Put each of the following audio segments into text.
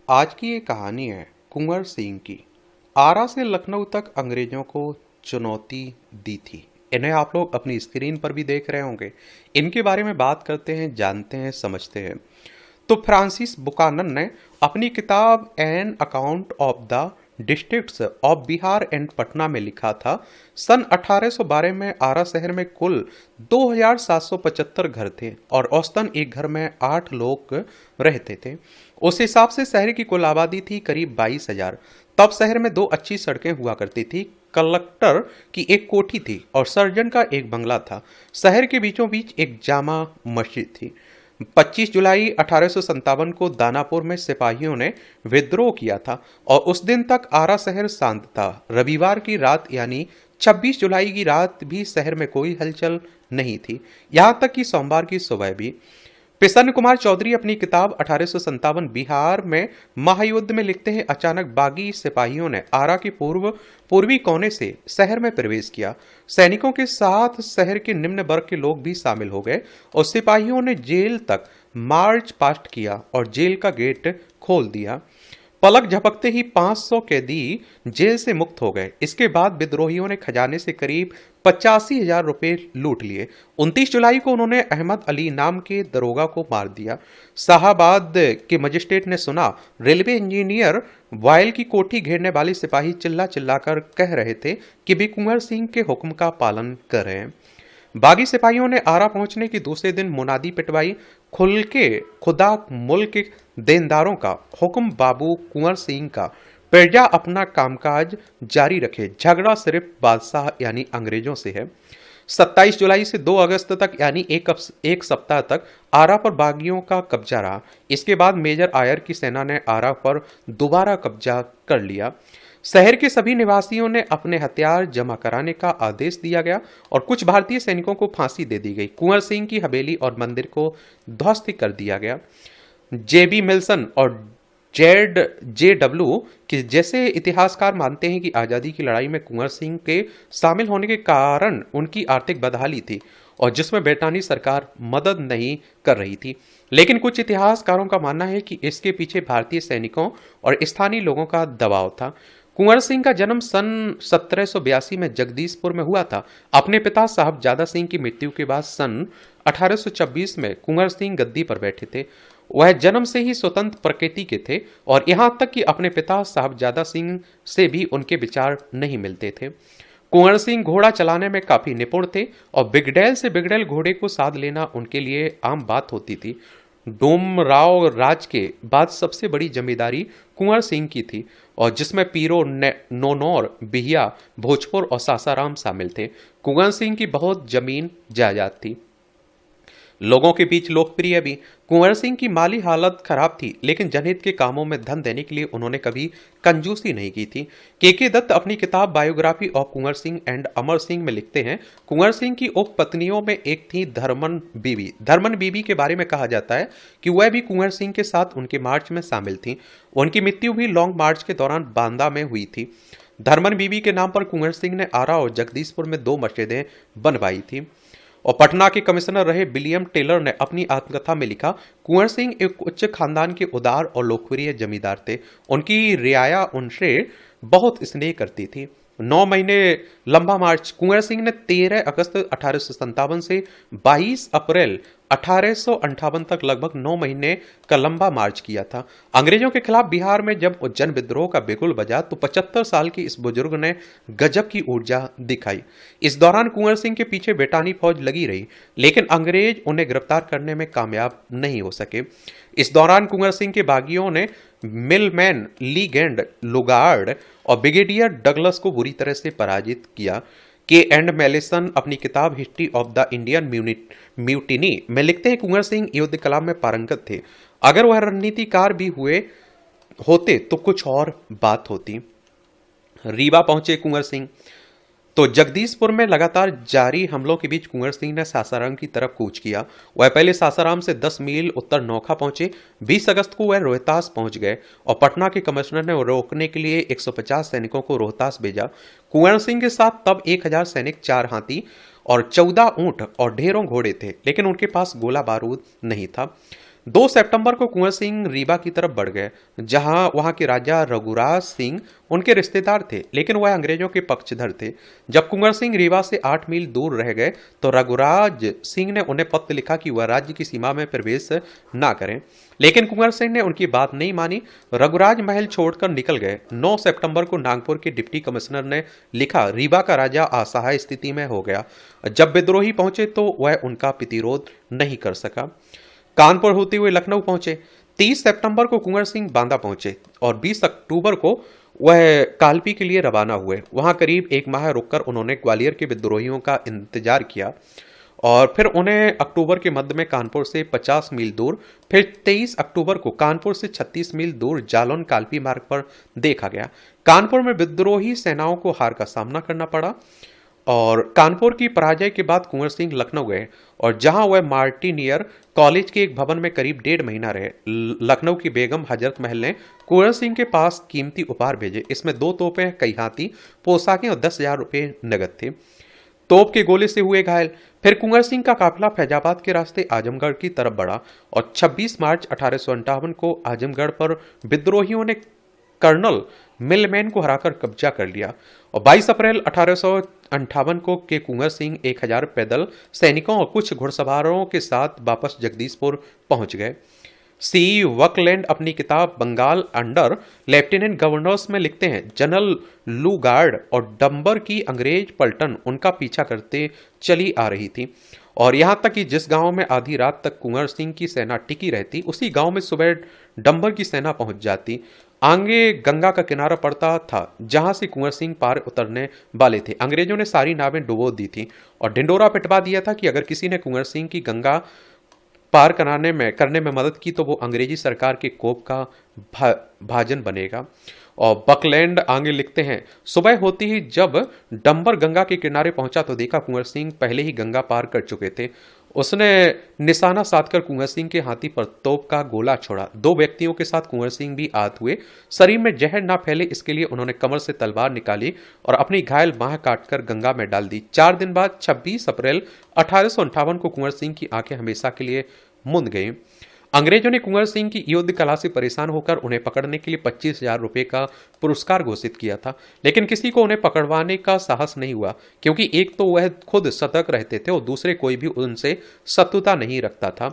आज की ये कहानी है कुंवर सिंह की। आरा से लखनऊ तक अंग्रेजों को चुनौती दी थी। इन्हें आप लोग अपनी स्क्रीन पर भी देख रहे होंगे। इनके बारे में बात करते हैं, जानते हैं, समझते हैं। तो फ्रांसिस बुकानन ने अपनी किताब an account of the districts of Bihar and Patna में लिखा था, सन 1812 में आरा शहर में कुल 2775 घर थे और औसतन एक घर में 8 लोग रहते थे। उस हिसाब से शहर की कुल आबादी थी करीब 22,000। तब शहर में दो अच्छी सड़कें हुआ करती थी। कलेक्टर की एक कोठी थी और सर्जन का एक बंगला था। शहर के बीचों बीच एक जामा मस्जिद थी। 25 जुलाई 1857 को दानापुर में सिपाहियों ने विद्रोह किया था और उस दिन तक आरा शहर शांत था। रविवार की रात यानी 26 जुलाई की रात भी शहर में कोई हलचल नहीं थी, यहां तक कि सोमवार की सुबह भी। प्रसन्न कुमार चौधरी अपनी किताब 1857 बिहार में महायुद्ध में लिखते हैं, अचानक बागी सिपाहियों ने आरा के पूर्वी कोने से शहर में प्रवेश किया। सैनिकों के साथ शहर के निम्न वर्ग के लोग भी शामिल हो गए और सिपाहियों ने जेल तक मार्च पास्ट किया और जेल का गेट खोल दिया। पलक झपकते ही 500 कैदी जेल से मुक्त हो गए। इसके बाद विद्रोहियों ने खजाने से करीब 85,000 रुपए लूट लिए। 29 जुलाई को उन्होंने अहमद अली नाम के दरोगा को मार दिया। शाहबाद के मजिस्ट्रेट ने सुना रेलवे इंजीनियर वायल की कोठी घेरने वाले सिपाही चिल्ला चिल्लाकर कह रहे थे कि वे कुंवर सिंह के हुक्म का पालन कर रहे हैं। बागी सिपाहियों ने आरा पहुंचने के दूसरे दिन मुनादी पिटवाई, खुल के खुदा मुल्क देनदारों का हुक्म बाबू कुंवर सिंह का, प्रजा अपना कामकाज जारी रखे, झगड़ा सिर्फ बादशाह यानी अंग्रेजों से है। 27 जुलाई से 2 अगस्त तक यानी एक सप्ताह तक आरा पर बागियों का कब्जा रहा। इसके बाद मेजर आयर की सेना ने आरा पर दोबारा कब्जा कर लिया। शहर के सभी निवासियों ने अपने हथियार जमा कराने का आदेश दिया गया और कुछ भारतीय सैनिकों को फांसी दे दी गई। कुंवर सिंह की हवेली और मंदिर को ध्वस्त कर दिया गया। जेबी मिल्सन और जे डब्ल्यू के जैसे इतिहासकार मानते हैं कि आज़ादी की लड़ाई में कुंवर सिंह के शामिल होने के कारण उनकी आर्थिक बदहाली थी और जिसमें ब्रिटानी सरकार मदद नहीं कर रही थी। लेकिन कुछ इतिहासकारों का मानना है कि इसके पीछे भारतीय सैनिकों और स्थानीय लोगों का दबाव था। कुंवर सिंह का जन्म सन 1782 में जगदीशपुर में हुआ था। अपने पिता साहबजादा सिंह की मृत्यु के बाद सन 1826 में कुंवर सिंह गद्दी पर बैठे थे। वह जन्म से ही स्वतंत्र प्रकृति के थे और यहां तक कि अपने पिता साहबजादा सिंह से भी उनके विचार नहीं मिलते थे। कुंवर सिंह घोड़ा चलाने में काफी निपुण थे और बिगडैल से बिगड़ैल घोड़े को साथ लेना उनके लिए आम बात होती थी। डोमराव राज के बाद सबसे बड़ी जमींदारी कुंवर सिंह की थी और जिसमें पीरो नोनौर, बिहिया, भोजपुर और सासाराम शामिल थे। कुंवर सिंह की बहुत जमीन जायदाद थी, लोगों के बीच लोकप्रिय भी। कुंवर सिंह की माली हालत खराब थी, लेकिन जनहित के कामों में धन देने के लिए उन्होंने कभी कंजूसी नहीं की थी। के दत्त अपनी किताब biography of Kunwar Singh and Amar Singh में लिखते हैं, कुंवर सिंह की उप पत्नियों में एक थी धर्मन बीबी। धर्मन बीबी के बारे में कहा जाता है कि वह भी कुंवर सिंह के साथ उनके मार्च में शामिल थी। उनकी मृत्यु भी लॉन्ग मार्च के दौरान बांदा में हुई थी। धर्मन बीबी के नाम पर कुंवर सिंह ने आरा और जगदीशपुर में 2 मस्जिदें बनवाई थी। और पटना के कमिश्नर रहे विलियम टेलर ने अपनी आत्मकथा में लिखा, कुंवर सिंह एक उच्च खानदान के उदार और लोकप्रिय जमींदार थे। उनकी रियाया उनसे बहुत स्नेह करती थी। 9 महीने लंबा मार्च कुंवर सिंह ने 13 अगस्त 1857 से 22 अप्रैल 1858 तक लगभग 9 महीने का लंबा मार्च किया था। अंग्रेजों के खिलाफ बिहार में जब जन विद्रोह का बिगुल बजा तो 75 साल के इस बुजुर्ग ने गजब की ऊर्जा दिखाई। इस दौरान कुंवर सिंह के पीछे ब्रिटानी फौज लगी रही, लेकिन अंग्रेज उन्हें गिरफ्तार करने में कामयाब नहीं हो सके। इस दौरान कुंवर सिंह के बागियों ने मिलमैन, लीगैंड, लुगार्ड और ब्रिगेडियर डगलस को बुरी तरह से पराजित किया। के एंड मेलिसन अपनी किताब history of the Indian mutiny में लिखते हैं, कुंवर सिंह युद्ध कला में पारंगत थे। अगर वह रणनीतिकार भी हुए होते तो कुछ और बात होती। रीवा पहुंचे कुंवर सिंह तो जगदीशपुर में लगातार जारी हमलों के बीच कुंवर सिंह ने सासाराम की तरफ कूच किया। वह पहले सासाराम से 10 मील उत्तर नौखा पहुंचे। 20 अगस्त को वह रोहतास पहुंच गए और पटना के कमिश्नर ने रोकने के लिए 150 सैनिकों को रोहतास भेजा। कुंवर सिंह के साथ तब 1000 सैनिक, 4 हाथी और 14 ऊंट और ढेरों घोड़े थे, लेकिन उनके पास गोला बारूद नहीं था। 2 सितंबर को कुंवर सिंह रीवा की तरफ बढ़ गए, जहां वहां के राजा रघुराज सिंह उनके रिश्तेदार थे, लेकिन वह अंग्रेजों के पक्षधर थे। जब कुंवर सिंह रीवा से 8 मील दूर रह गए तो रघुराज सिंह ने उन्हें पत्र लिखा कि वह राज्य की सीमा में प्रवेश ना करें, लेकिन कुंवर सिंह ने उनकी बात नहीं मानी। रघुराज महल छोड़कर निकल गए। 9 सितंबर को नागपुर के डिप्टी कमिश्नर ने लिखा, रीवा का राजा असहाय स्थिति में हो गया। जब विद्रोही पहुंचे तो वह उनका प्रतिरोध नहीं कर सका। कानपुर होते हुए लखनऊ पहुंचे। 30 सितंबर को कुंवर सिंह बांदा पहुंचे और 20 अक्टूबर को वह कालपी के लिए रवाना हुए। वहां करीब 1 माह रुककर उन्होंने ग्वालियर के विद्रोहियों का इंतजार किया और फिर उन्हें अक्टूबर के मध्य में कानपुर से 50 मील दूर, फिर 23 अक्टूबर को कानपुर से 36 मील दूर जालौन कालपी मार्ग पर देखा गया। कानपुर में विद्रोही सेनाओं को हार का सामना करना पड़ा और कानपुर की पराजय के बाद कुंवर सिंह लखनऊ गए और जहां वह मार्टिनियर कॉलेज के एक भवन में करीब 1.5 महीना रहे। लखनऊ की बेगम हजरत महल ने कुंवर सिंह के पास कीमती उपहार भेजे। इसमें 2 तोपें, कई हाथी, पोशाकें और 10,000 रुपये नगद थे। तोप के गोले से हुए घायल। फिर कुंवर सिंह का काफिला फैजाबाद के रास्ते आजमगढ़ की तरफ बढ़ा और 26 मार्च 1858 को आजमगढ़ पर विद्रोहियों ने कर्नल मिलमैन को हराकर कब्जा कर लिया और 22 अप्रैल 1858 को के कुंवर सिंह 1000 पैदल सैनिकों और कुछ घुड़सवारों के साथ वापस जगदीशपुर पहुंच गए। सी वकलैंड अपनी किताब बंगाल अंडर लेफ्टिनेंट गवर्नर्स में लिखते हैं, जनरल लूगार्ड और डंबर की अंग्रेज पलटन उनका पीछा करते चली आ रही थी और यहां तक कि जिस गांव में आधी रात तक कुंवर सिंह की सेना टिकी रहती, उसी गांव में सुबह डंबर की सेना पहुंच जाती। आगे गंगा का किनारा पड़ता था जहां से कुंवर सिंह पार उतरने वाले थे। अंग्रेजों ने सारी नावें डुबो दी थी और ढिंडोरा पिटवा दिया था कि अगर किसी ने कुंवर सिंह की गंगा पार करने में मदद की तो वो अंग्रेजी सरकार के कोप का भाजन बनेगा। और बकलैंड आगे लिखते हैं, सुबह होती ही जब डंबर गंगा के किनारे पहुंचा तो देखा कुंवर सिंह पहले ही गंगा पार कर चुके थे। उसने निशाना साधकर कुंवर सिंह के हाथी पर तोप का गोला छोड़ा। 2 व्यक्तियों के साथ कुंवर सिंह भी आहत हुए। शरीर में जहर ना फैले इसके लिए उन्होंने कमर से तलवार निकाली और अपनी घायल बाह काटकर गंगा में डाल दी। 4 दिन बाद 26 अप्रैल 1858 को कुंवर सिंह की आंखें हमेशा के लिए मुंद गई। अंग्रेजों ने कुंवर सिंह की युद्ध कला से परेशान होकर उन्हें पकड़ने के लिए 25,000 रुपए का पुरस्कार घोषित किया था, लेकिन किसी को उन्हें पकड़वाने का साहस नहीं हुआ क्योंकि एक तो वह खुद सतर्क रहते थे और दूसरे कोई भी उनसे शत्रुता नहीं रखता था।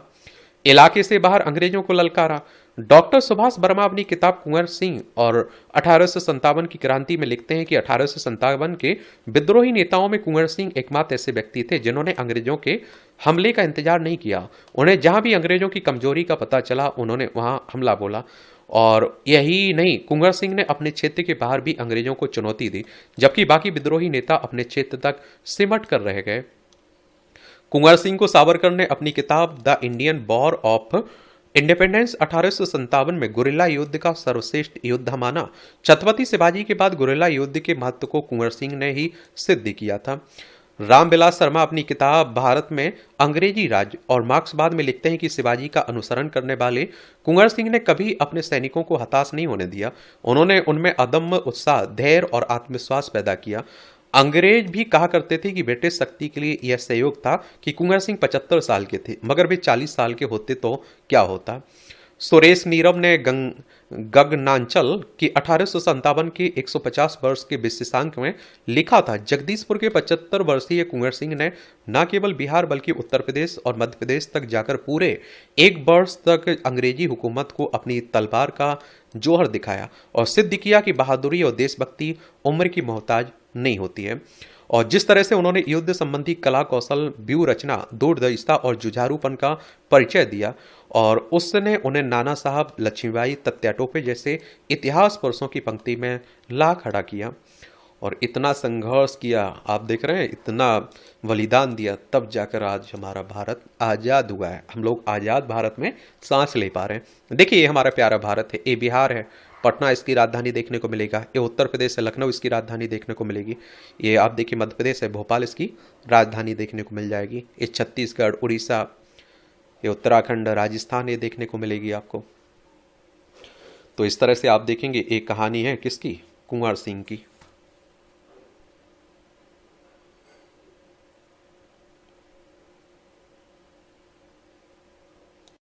इलाके से बाहर अंग्रेजों को ललकारा। डॉक्टर सुभाष वर्मा अपनी किताब कुंवर सिंह और 1857 की क्रांति में लिखते हैं कि 1857 के विद्रोही नेताओं में कुंवर सिंह एकमात्र ऐसे व्यक्ति थे जिन्होंने अंग्रेजों के हमले का इंतजार नहीं किया। उन्हें जहां भी अंग्रेजों की कमजोरी का पता चला उन्होंने वहां हमला बोला और यही नहीं, कुंवर सिंह ने अपने क्षेत्र के बाहर भी अंग्रेजों को चुनौती दी, जबकि बाकी विद्रोही नेता अपने क्षेत्र तक सिमट कर रह गए। कुंवर सिंह को सावरकर ने अपनी किताब the Indian war of independence 1857 में गुरिल्ला युद्ध का सर्वश्रेष्ठ युद्ध माना। छत्रपति शिवाजी के बाद गुरिल्ला युद्ध के महत्व को कुंवर सिंह ने ही सिद्ध किया था। रामविलास शर्मा अपनी किताब भारत में अंग्रेजी राज और मार्क्सवाद में लिखते हैं कि शिवाजी का अनुसरण करने वाले कुंवर सिंह ने कभी अपने सैनिकों को हताश नहीं होने दिया। उन्होंने उनमें अदम्य उत्साह, धैर्य और आत्मविश्वास पैदा किया। अंग्रेज भी कहा करते थे कि ब्रिटिश शक्ति के लिए यह सहयोग था कि कुंवर सिंह 75 साल के थे, मगर वे 40 साल के होते तो क्या होता। सुरेश नीरव ने गगनांचल की 1857 के 150 वर्ष के विशेषांक में लिखा था, जगदीशपुर के 75 वर्षीय कुंवर सिंह ने न केवल बिहार बल्कि उत्तर प्रदेश और मध्य प्रदेश तक जाकर पूरे 1 वर्ष तक अंग्रेजी हुकूमत को अपनी तलवार का जोहर दिखाया और सिद्ध किया कि बहादुरी और देशभक्ति उम्र की मोहताज नहीं होती है। और जिस तरह से उन्होंने युद्ध संबंधी कला कौशल, व्यूह रचना, दूरदर्शिता और जुझारूपन का परिचय दिया और उसने उन्हें नाना साहब, लक्ष्मीबाई, तत्या टोपे जैसे इतिहास पुरुषों की पंक्ति में ला खड़ा किया और इतना संघर्ष किया। आप देख रहे हैं, इतना बलिदान दिया, तब जाकर आज हमारा भारत आज़ाद हुआ है। हम लोग आज़ाद भारत में सांस ले पा रहे हैं। देखिए, ये हमारा प्यारा भारत है। ये बिहार है, पटना इसकी राजधानी देखने को मिलेगा। ये उत्तर प्रदेश है, लखनऊ इसकी राजधानी देखने को मिलेगी। ये आप देखिए मध्य प्रदेश है, भोपाल इसकी राजधानी देखने को मिल जाएगी। ये छत्तीसगढ़, उड़ीसा, ये उत्तराखंड, राजस्थान ये देखने को मिलेगी आपको। तो इस तरह से आप देखेंगे एक कहानी है किसकी, कुंवर सिंह की।